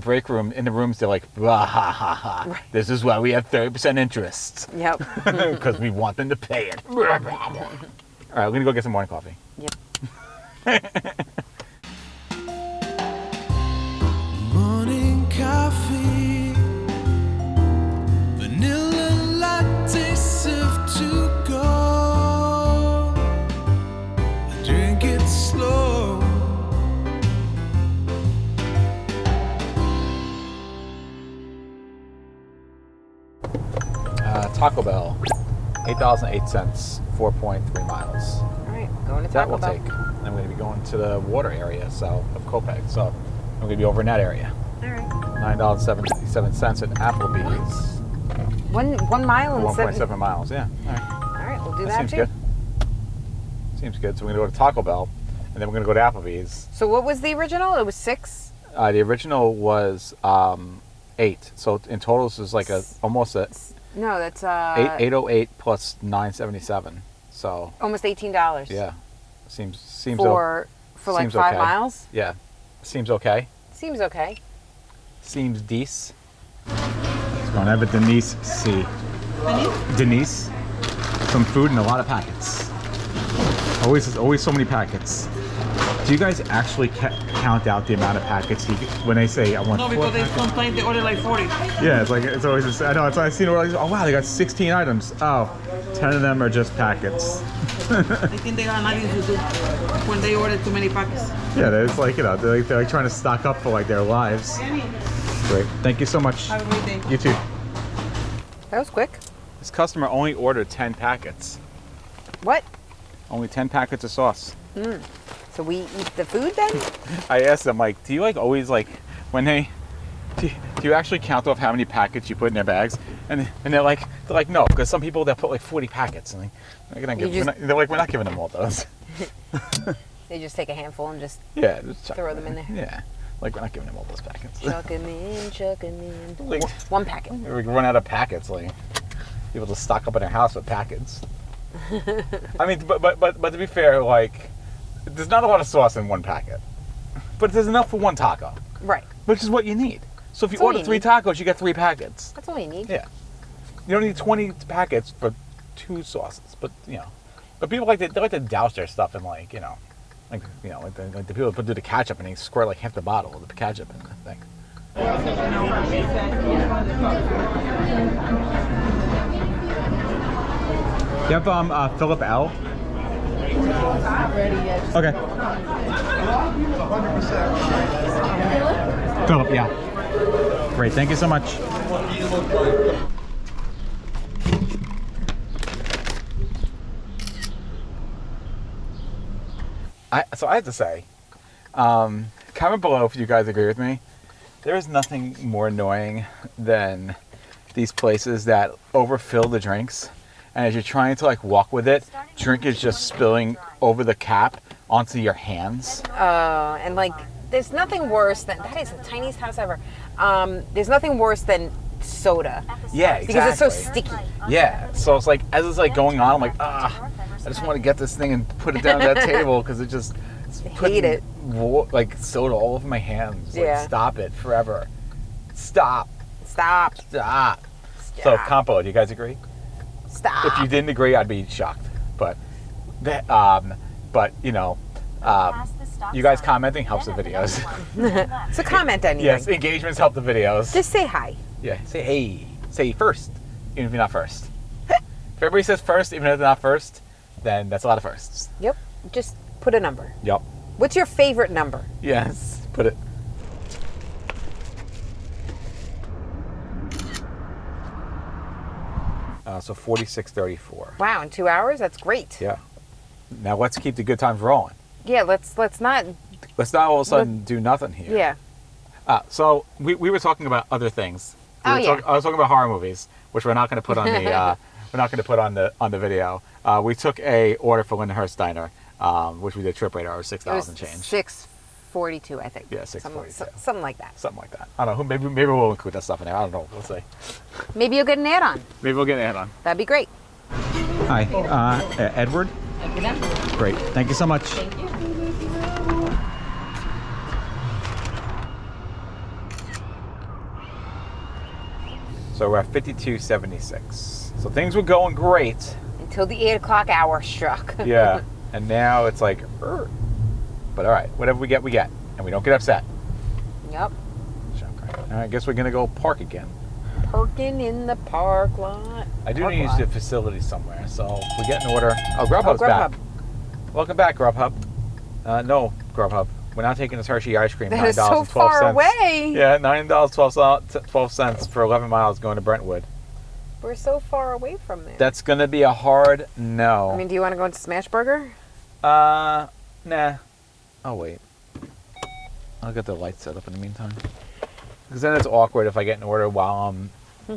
break room, in the rooms, they're like, blah, ha ha ha. Right. This is why we have 30% interest. Yep. Because we want them to pay it. All right, we're gonna go get some morning coffee. Yep. Morning coffee, vanilla latte served to go. I drink it slow. Taco Bell, $8.08, 4.3 miles. All right, going to That Taco will Bell. take. And I'm going to be going to the water area south of Copeg, so I'm going to be over in that area. All right. $9.77 at Applebee's. 1 mile and 1.7 miles, yeah. All right. All right, we'll do that Seems too. good. Seems good. So we're going to go to Taco Bell, and then we're going to go to Applebee's. So what was the original? It was 6? The original was 8. So in total, this is like almost a... No, that's... 808 plus 977. So... Almost $18. Yeah. Seems for like seems 5 okay. miles? Yeah. Seems okay. Seems okay. Seems decent. Let's go and have a Denise C. Denise? Some food and a lot of packets. Always so many packets. Do you guys actually count out the amount of packets when they say I want? No, because they complain they order like 40. Yeah, it's always just, I know, I seen it, oh wow, they got 16 items. Oh, 10 of them are just packets. I think they got nothing to do when they order too many packets. Yeah, it's like, you know, they're like trying to stock up for like their lives. Great, thank you so much. Have a great day. You too. That was quick. This customer only ordered 10 packets. What? Only 10 packets of sauce. So we eat the food then? I asked them, like, do you like always like when they do you actually count off how many packets you put in their bags? And they're like no, because some people they'll put like 40 packets, and they're like we're not giving them all those. They just take a handful and just just throw them in there. Yeah, like we're not giving them all those packets. Chuck them in. Like, one packet. We run out of packets. Like people just stock up in their house with packets. I mean, but to be fair, like there's not a lot of sauce in one packet, but there's enough for one taco. Right. Which is what you need. So if you order 3 tacos, you get 3 packets. That's all you need. Yeah. You don't need 20 packets for 2 sauces, but but people like to douse their stuff in like the people that do the ketchup and they squirt like half the bottle of the ketchup in the thing. You have Philip L. Not ready yet. Okay. Philip, yeah. Great, thank you so much. So I have to say, comment below if you guys agree with me. There is nothing more annoying than these places that overfill the drinks, and as you're trying to like walk with it, drink is just spilling over the cap onto your hands. And like, there's nothing worse than, that is the tiniest house ever. There's nothing worse than soda. Yeah, exactly. Because it's so sticky. Yeah, so it's like, as it's like going on, I'm like, I just want to get this thing and put it down at that table because it just, hate it. Like soda all over my hands. Like, Yeah. stop it forever. Stop. Stop. So, Campo, do you guys agree? Stop. If you didn't agree, I'd be shocked. But, you guys commenting helps the videos. So comment anything. Yes, engagements help the videos. Just say hi. Yeah, say hey. Say first, even if you're not first. If everybody says first, even if they're not first, then that's a lot of firsts. Yep. Just put a number. Yep. What's your favorite number? Yes, put it. So 46.34. Wow, in 2 hours? That's great. Yeah. Now let's keep the good times rolling. Yeah, let's not. Let's not all of a sudden do nothing here. Yeah. So we were talking about other things. I was talking about horror movies, which we're not going to put on the on the video. We took a order for Lindenhurst Diner, which we did trip radar of $6 and change. $6.42, I think. Yeah, $6.42. Something like that. Something like that. I don't know. Maybe we'll include that stuff in there. I don't know. We'll see. Maybe you'll get an add-on. Maybe we'll get an add-on. That'd be great. Hi, Edward. Great. Thank you so much. Thank you. So we're at 52.76. So things were going great. Until the 8 o'clock hour struck. Yeah. And now it's like, but all right, whatever we get, and we don't get upset. Yep. All right, I guess we're gonna go park again. Parking in the park lot. I do need to use the facility somewhere, so we get an order. Oh, Grubhub's back. Welcome back, Grubhub. No, Grubhub. We're not taking this Hershey ice cream. That is so far away. Yeah, $9.12 for 11 miles going to Brentwood. We're so far away from there. That's gonna be a hard no. I mean, do you want to go into Smashburger? Nah. I'll wait. I'll get the lights set up in the meantime. Because then it's awkward if I get an order while I'm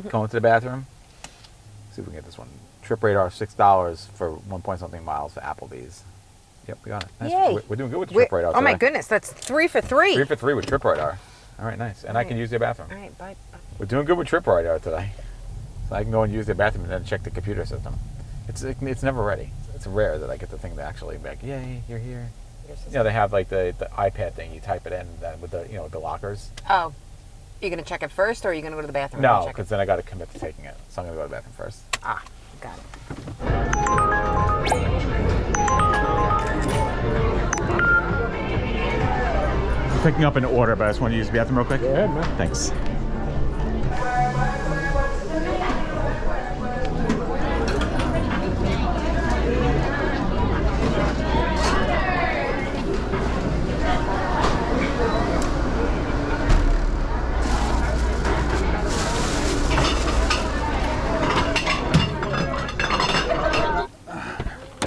going to the bathroom. Let's see if we can get this one. Trip radar, $6 for 1 point something miles for Applebee's. Yep, we got it. Nice. Yay. We're doing good with the trip radar. Oh my goodness, that's 3 for 3. 3 for 3 with trip radar. All right, nice. And I can use their bathroom. All right, bye. We're doing good with trip radar today. So I can go and use their bathroom and then check the computer system. It's never ready. It's rare that I get the thing to actually be like, yay, you're here. You know, they have like the iPad thing. You type it in with the the lockers. Oh, you're gonna check it first, or are you gonna go to the bathroom? No, because then I got to commit to taking it. So I'm gonna go to the bathroom first. Ah, got it. I'm picking up an order, but I just want to use the bathroom real quick. Go ahead, man. Thanks.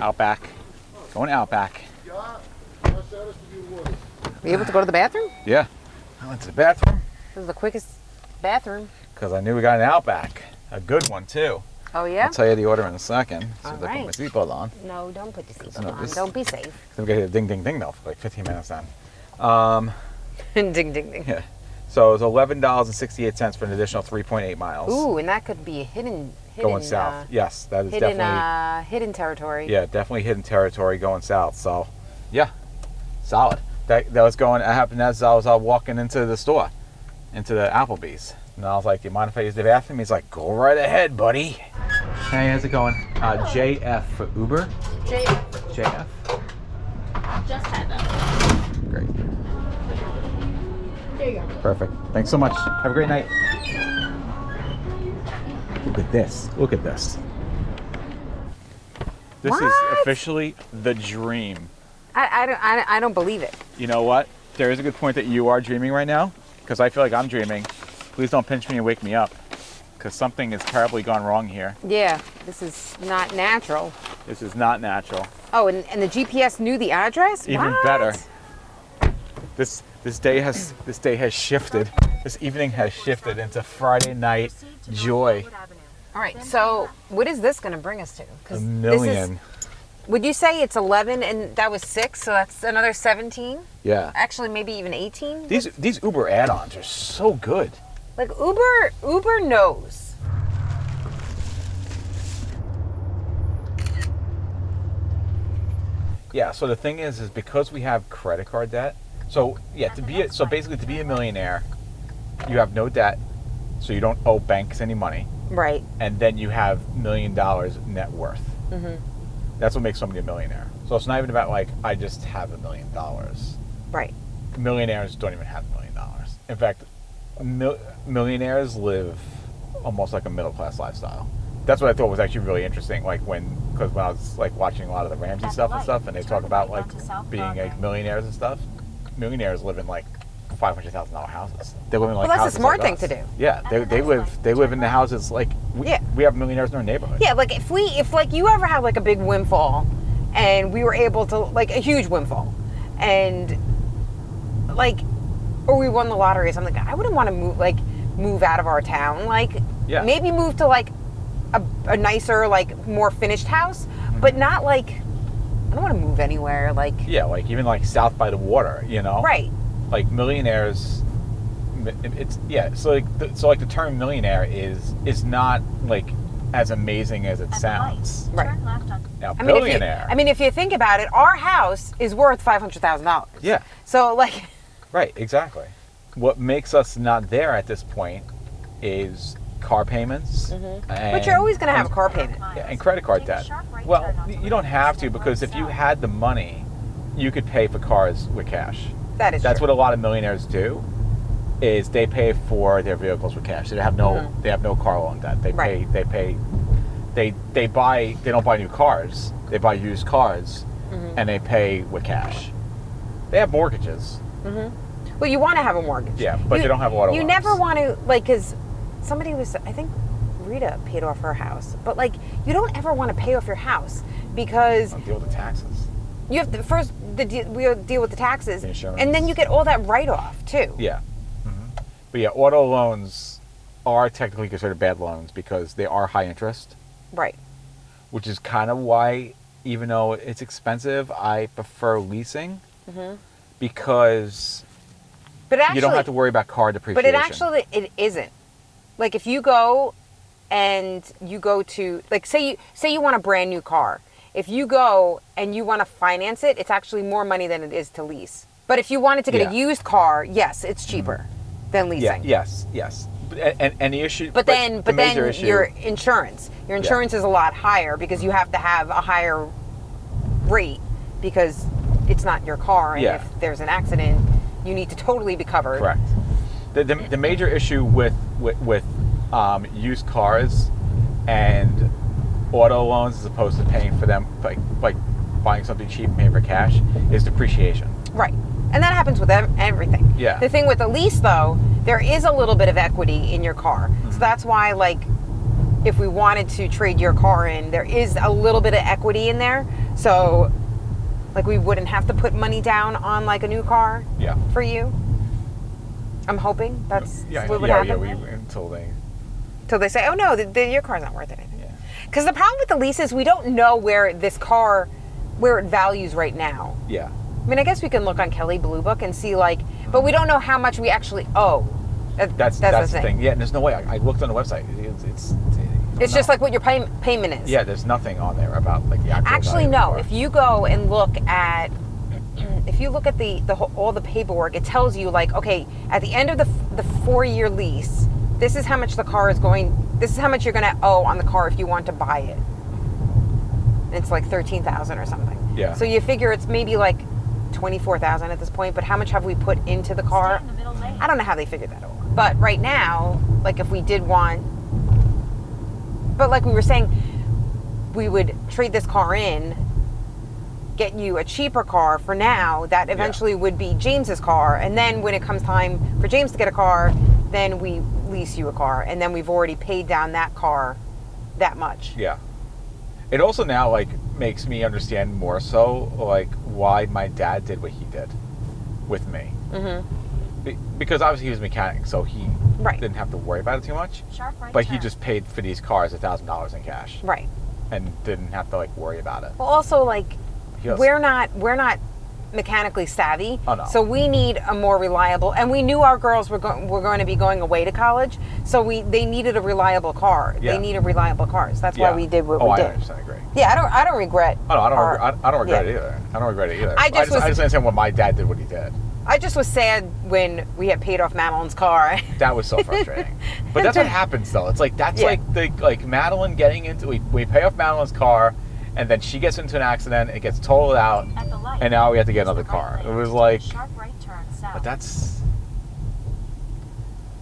Outback. Going Outback. Were you able to go to the bathroom? Yeah. I went to the bathroom. This is the quickest Bathroom. Because I knew we got an Outback. A good one, too. Oh, yeah? I'll tell you the order in a second. So All I put my right. seatbelt on. No, don't put the seatbelt No, on. this- Don't be safe. Then we got to hit ding, ding, ding, though, for like 15 minutes then. ding, ding, ding. Yeah. So it was $11.68 for an additional 3.8 miles. Ooh, and that could be hidden Going south. Yes, that is definitely. Hidden territory. Yeah, definitely hidden territory going south. So, yeah, solid. That was going. That happened as I was walking into the store, into the Applebee's, and I was like, "Do you mind if I use the bathroom?" He's like, "Go right ahead, buddy." Hey, how's it going? JF for Uber. JF. Just had that. Great. There you go. Perfect. Thanks so much. Have a great night. Look at this. Look at this. This is What? officially the dream. I don't believe it. You know what? There is a good point that you are dreaming right now, because I feel like I'm dreaming. Please don't pinch me and wake me up, because something has terribly gone wrong here. Yeah, this is not natural. This is not natural. Oh, and the GPS knew the address? Even What? better. This day has shifted. This evening has shifted into Friday night joy. All right, so what is this going to bring us to? 'Cause A this million. would you say it's 11 and that was 6, so that's another 17? Yeah. Actually, maybe even 18? These Uber add-ons are so good. Like Uber knows. Yeah, so the thing is because we have credit card debt. So yeah, basically to be a millionaire, you have no debt, so you don't owe banks any money, Right. and then you have $1 million net worth. Mm-hmm. That's what makes somebody a millionaire. So it's not even about like I just have $1 million. Right. Millionaires don't even have $1 million. In fact, millionaires live almost like a middle class lifestyle. That's what I thought was actually really interesting. Like because when I was like watching a lot of the Ramsey stuff and stuff, and they talk about like being like millionaires and stuff. Millionaires live in like $500,000 houses. They live in like Well, that's a houses smart like thing to us. do. Yeah, they live in the houses like we have millionaires in our neighborhood. Yeah, like if like you ever had like a big windfall and we were able to, like a huge windfall, and like, or we won the lottery or something, I wouldn't want to move out of our town. Like Yeah. maybe move to like a nicer, like more finished house, but not like, I don't want to move anywhere. Like, Yeah, like even like south by the water, you know? right. Like millionaires, it's so like the term millionaire is not like as amazing as it sounds. Right. Now I mean, billionaire. if you think about it, our house is worth $500,000. Yeah. So like, Right, exactly. What makes us not there at this point is car payments. but you're always going to have a car payment. Yeah, and credit card debt. Well, you don't have to, because if you had the money, you could pay for cars with cash. That's That's true. what a lot of millionaires do. Is they pay for their vehicles with cash. They have no car loan debt. They Right. they don't buy new cars. They buy used cars, and they pay with cash. They have mortgages. Well, you want to have a mortgage. Yeah, but they don't have auto You loans. never want to, like, because somebody was, I think Rita paid off her house, but like, you don't ever want to pay off your house because Don't deal with the taxes. you have to first we deal with the taxes, The insurance. and then you get all that write-off too. Yeah. But yeah, auto loans are technically considered bad loans because they are high interest, Right. which is kind of why, even though it's expensive, I prefer leasing because But actually, you don't have to worry about car depreciation. But it isn't. Like if you go and you go to, like, say you want a brand new car. If you go and you want to finance it, it's actually more money than it is to lease. But if you wanted to get Yeah. a used car, yes, it's cheaper than leasing. Yes. And the issue. But then the major issue, your insurance is a lot higher because you have to have a higher rate because it's not your car, and Yeah. if there's an accident, you need to totally be covered. Correct. The major issue with used cars and auto loans, as opposed to paying for them, like buying something cheap and paying for cash, is depreciation. Right. And that happens with everything. Yeah. The thing with a lease, though, there is a little bit of equity in your car. So that's why, like, if we wanted to trade your car in, there is a little bit of equity in there. So, like, we wouldn't have to put money down on, like, a new car Yeah. for you. I'm hoping that's Yeah, what would yeah, happen. yeah. Until Till they say, oh no, your car's not worth anything. Yeah. Because the problem with the lease is we don't know where it values right now. Yeah. I mean, I guess we can look on Kelley Blue Book and see but we don't know how much we actually owe. That's the thing. Yeah, and there's no way. I looked on the website. It's just like what your payment is. Yeah, there's nothing on there about like the actual Actually, value of the no. car. If you go and look at, all the paperwork, it tells you like, okay, at the end of the 4-year lease, this is how much the car is going. This is how much you're going to owe on the car if you want to buy it. And it's like $13,000 or something. Yeah. So you figure it's maybe like $24,000 at this point. But how much have we put into the car? I don't know how they figured that out. But right now, like if we did want, but like we were saying, we would trade this car in, get you a cheaper car for now that eventually would be James's car, and then when it comes time for James to get a car, then we lease you a car, and then we've already paid down that car that much. Yeah. It also now like makes me understand more so like why my dad did what he did with me. Because obviously he was a mechanic, so he didn't have to worry about it too much. But he just paid for these cars $1,000 in cash. Right. And didn't have to like worry about it. Well, also like we're not mechanically savvy. Oh, no. So we need a more reliable, and we knew our girls were going to be going away to college, so they needed a reliable car. Yeah. They needed reliable cars. That's why we did what we did. I 100% agree. Yeah, I don't regret. Oh, no, I don't regret it either. I don't regret it either. I just understand when my dad did what he did. I just was sad when we had paid off Madeline's car. That was so frustrating. But that's what happens though. It's like like Madeline getting into we pay off Madeline's car, and then she gets into an accident, it gets totaled out, and now we have to get another car. It was like, but that's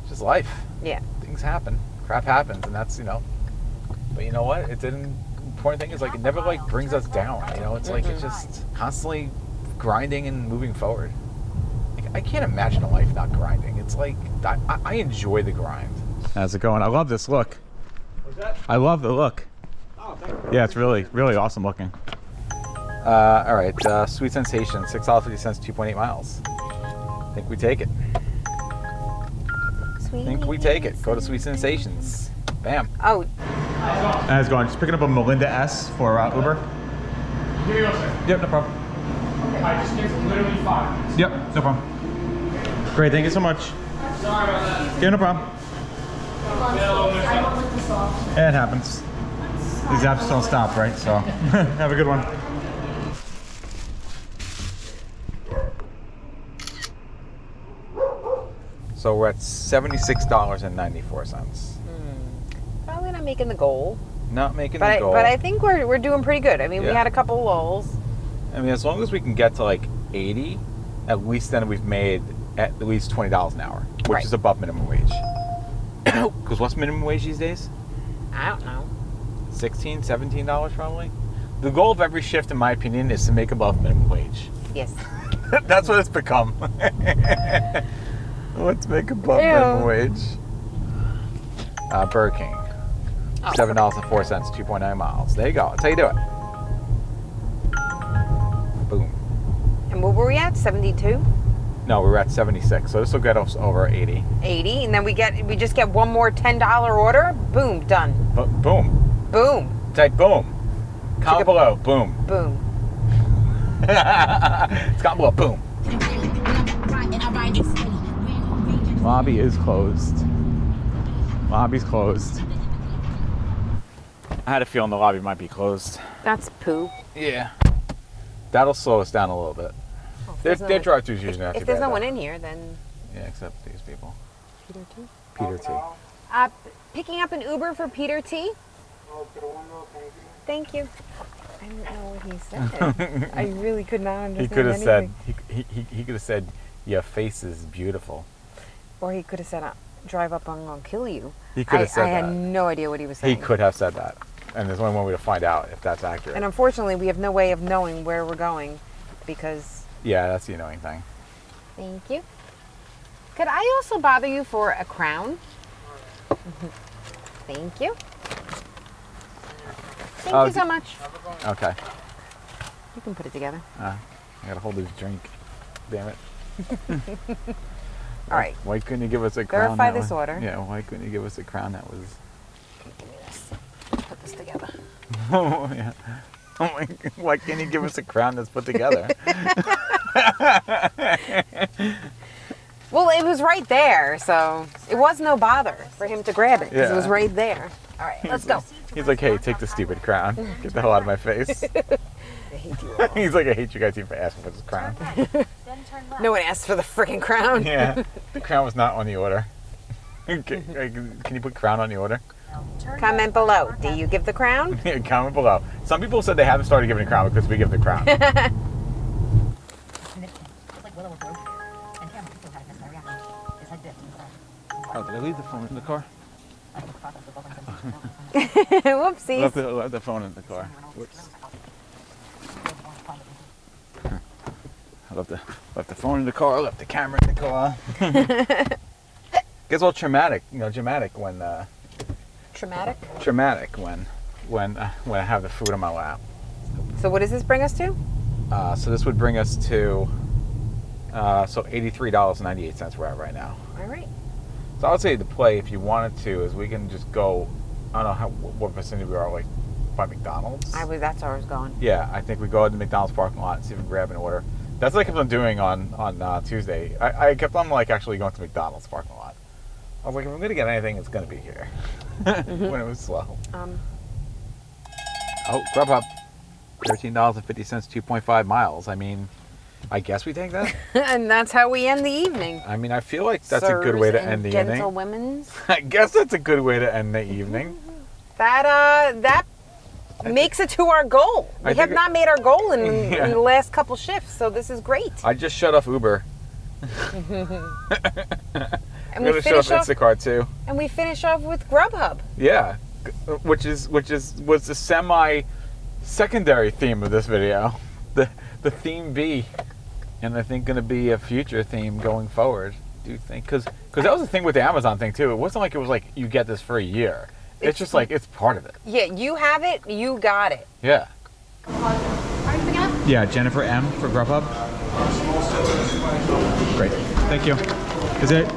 just life. Yeah. Things happen. Crap happens, and that's, but you know what? It didn't, the important thing is like, it never like brings us down, It's like, it's just constantly grinding and moving forward. Like, I can't imagine a life not grinding. It's like, I enjoy the grind. How's it going? I love this look. What's that? I love the look. Oh, thank you. Yeah, it's really, really awesome looking. All right, Sweet Sensation, $6.50, 2.8 miles. I think we take it. Sweet. I think we take it. Go to Sweet Sensations. Bam. Oh. How's it going? Just picking up a Melinda S for Uber. Here you go, sir. Yep, no problem. I just gave literally 5. Yep, no problem. Great, thank you so much. Sorry about that. Yeah, no problem. Yeah, it happens. These apps don't stop, right? So, have a good one. So we're at $76.94. Probably not making the goal. Not making the goal. But I think we're doing pretty good. I mean, we had a couple lulls. I mean, as long as we can get to like 80, at least then we've made at least $20 an hour, which is above minimum wage. Because what's minimum wage these days? I don't know. $16, $17 probably. The goal of every shift, in my opinion, is to make above minimum wage. Yes. That's what it's become. Let's make above minimum wage. Burger King. $7.04, 2.9 miles. There you go. That's how you do it. Boom. And what were we at? 72? No, we were at 76. So this will get us over 80. 80, and then we just get one more $10 order. Boom, done. Boom. Boom. Type boom. Comment below. Boom. Boom. It's comment below. Boom. Lobby is closed. Lobby's closed. I had a feeling the lobby might be closed. That's poo. Yeah. That'll slow us down a little bit. Their drive-thrus usually not too bad. If there's no one in here, then... Yeah, except these people. Peter T? Peter T. Picking up an Uber for Peter T? Thank you. I don't know what he said. I really could not understand He could have anything. said, he could have said, your face is beautiful. Or he could have said, drive up, I'm going to kill you. He could have said that. I had no idea what he was saying. He could have said that. And there's only one way to find out if that's accurate. And unfortunately, we have no way of knowing where we're going because... Yeah, that's the annoying thing. Thank you. Could I also bother you for a crown? Thank you. Thank you so much. Okay. You can put it together. I gotta hold this drink. Damn it. All right. Why couldn't you give us a crown? Verify this order. Yeah, why couldn't you give us a crown that was... Give me this. Put this together. Oh, yeah. Oh my God. Why can't you give us a crown that's put together? Well, it was right there, so it was no bother for him to grab it because it was right there. All right, let's go. He's like, hey, take the stupid crown. Get the hell out of my face. I hate you all. He's like, I hate you guys even for asking for this crown. No one asked for the freaking crown. Yeah, the crown was not on the order. Can you put crown on the order? Comment below. Do you give the crown? Yeah, comment below. Some people said they haven't started giving a crown because we give the crown. Oh, did I leave the phone in the car? Whoopsies. Left the phone in the car. Whoops. I left the phone in the car. Left the camera in the car. Gets all traumatic, dramatic when. Traumatic. Traumatic when I have the food on my lap. So what does this bring us to? So this would bring us to so $83.98 we're at right now. All right. So I would say the play, if you wanted to, is we can just go. I don't know what vicinity we are, like by McDonald's. That's where I was going. Yeah, I think we go to the McDonald's parking lot and see if we can grab an order. That's what I kept on doing on Tuesday. I kept on like actually going to McDonald's parking lot. I was like, if I'm gonna get anything, it's gonna be here. When it was slow. Oh, Grubhub, $13.50, 2.5 miles. I mean, I guess we take that. And that's how we end the evening. I mean, I feel like that's a good way to end the evening. Gentlewomen's. I guess that's a good way to end the evening. That makes it to our goal. We have not made our goal in the last couple shifts, so this is great. I just shut off Uber. And I'm gonna shut off Instacart too. And we finish off with Grubhub. Yeah, which was the semi-secondary theme of this video, the theme B, and I think going to be a future theme going forward. Do you think? Because that was the thing with the Amazon thing too. It wasn't like it was like you get this for a year. It's just like it's part of it. Yeah, you have it, you got it. Yeah. Are you picking up? Yeah, Jennifer M for Grubhub. Great, thank you. Is it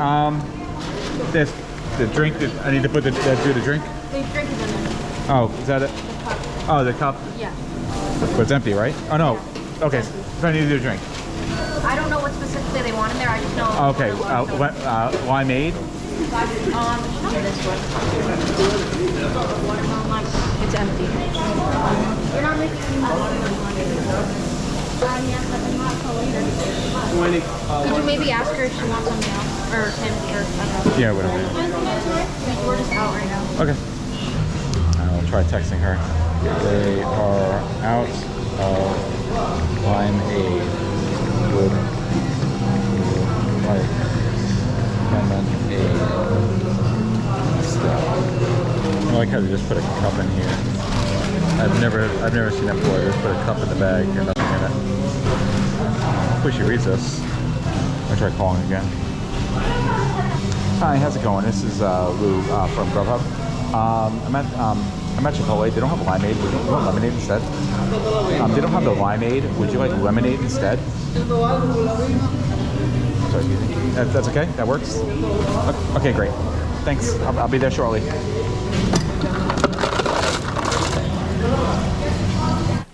this the drink that I need to put do the drink? The drink is in there. Oh, is that it? Oh, the cup. Yeah. But it's empty, right? Oh no. Okay, so I need to do a drink. I don't know what specifically they want in there. I just know. Okay, limeade. This one. Watermelon lime. It's empty. You're not making Could you maybe ask her if she wants something else? Or him, or I don't know. Yeah, whatever. We're just out right now. Okay. I'll try texting her. They are out of limeade. Would like lemonade. I like how they just put a cup in here. I've never seen that before. They just put a cup in the bag and nothing in it. Hopefully she reads this. I'll try calling again. Hi, how's it going? This is Lou from Grubhub. I'm at Chipotle. They don't have limeade. Would you want lemonade instead? They don't have the limeade. Would you like lemonade instead? Sorry, that's okay? That works? Okay, great. Thanks. I'll be there shortly.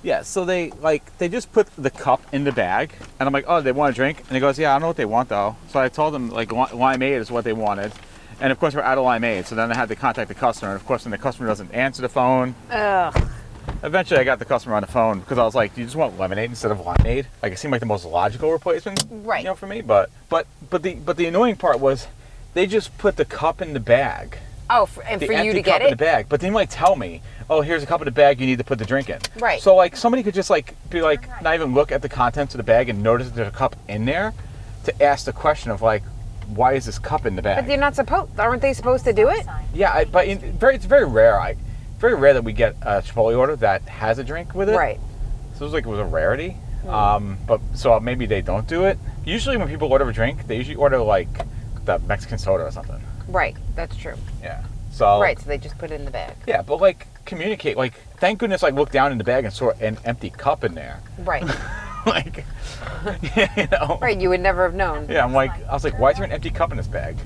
Yeah, so they just put the cup in the bag, and I'm like, oh, they want a drink? And he goes, yeah, I don't know what they want though. So I told them like limeade is what they wanted, and of course we're out of limeade. So then I had to contact the customer, and of course when the customer doesn't answer the phone, eventually I got the customer on the phone because I was like, do you just want lemonade instead of limeade? Like it seemed like the most logical replacement, right? You know, for me. But the annoying part was they just put the cup in the bag. Oh, and for you to get it? In the bag, but they might tell me, oh, here's a cup in the bag, you need to put the drink in. Right. So like somebody could just like be like, not even look at the contents of the bag and notice that there's a cup in there to ask the question of like, why is this cup in the bag? But they're not supposed, aren't they supposed to do it? Yeah, it's very rare. Very rare that we get a Chipotle order that has a drink with it. Right. So it was like it was a rarity. But so maybe they don't do it. Usually when people order a drink, they usually order like the Mexican soda or something. Right, that's true. Yeah. So right, so they just put it in the bag. Yeah, but like communicate. Like, thank goodness I looked down in the bag and saw an empty cup in there. Right. like, you know. Right, you would never have known. Yeah, I was like, why is there an empty cup in this bag?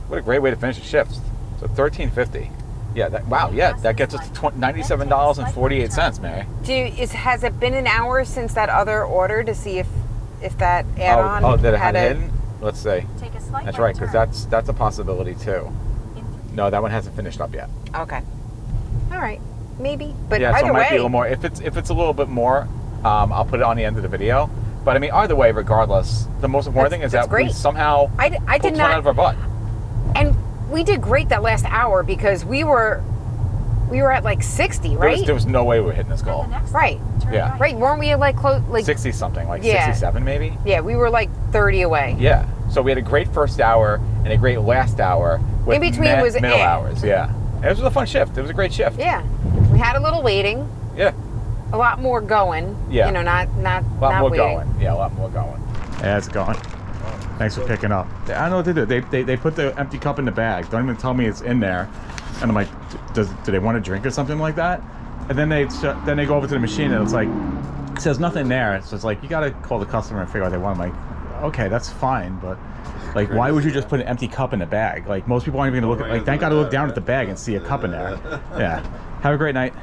What a great way to finish the shift. So $13.50. Yeah, that gets us to $97.48, Mary. Has it been an hour since that other order to see if that add-on that it had it hidden? Let's see. Take a slight That's right, because that's a possibility too. No, that one hasn't finished up yet. Okay. All right. Maybe, but yeah, so either it might way, be a little more. If it's a little bit more, I'll put it on the end of the video. But I mean, either way, regardless, the most important thing is that we somehow pulled one out of our butt. And we did great that last hour because we were at like 60, right? There was no way we were hitting this goal. Right. Yeah. Right. Weren't we at like close, like 60 something, like 67 maybe? Yeah, we were like 30 away. Yeah. So we had a great first hour and a great last hour. With in between was middle hours. Yeah. It was a fun shift. It was a great shift. Yeah. We had a little waiting. Yeah. A lot more going. Yeah. You know, not a lot more waiting. going. Yeah, a lot more going. Yeah, it's going. Thanks for picking up. I don't know what they do. They put the empty cup in the bag. Don't even tell me it's in there. And I'm like, do they want a drink or something like that? And then they go over to the machine and it's like, it says nothing there. So it's like, you got to call the customer and figure out what they want. I'm like, okay, that's fine, but like, why would you just put an empty cup in the bag? Like, most people aren't even going to look at, like, thank God to look down at the bag and see a cup in there. Yeah. Have a great night.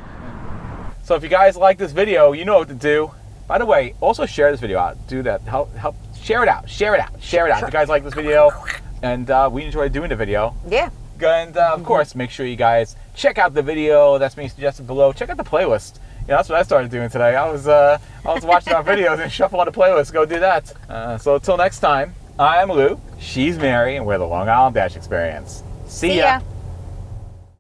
So if you guys like this video, you know what to do. By the way, also share this video out. Do that. Help share it out. Share it out. If you guys like this video and we enjoy doing the video. Yeah. And of course, make sure you guys check out the video that's being suggested below. Check out the playlist. Yeah, that's what I started doing today. I was watching our videos and shuffle on the playlist. Go do that. So until next time, I'm Lou. She's Mary, and we're the Long Island Dash Experience. See ya.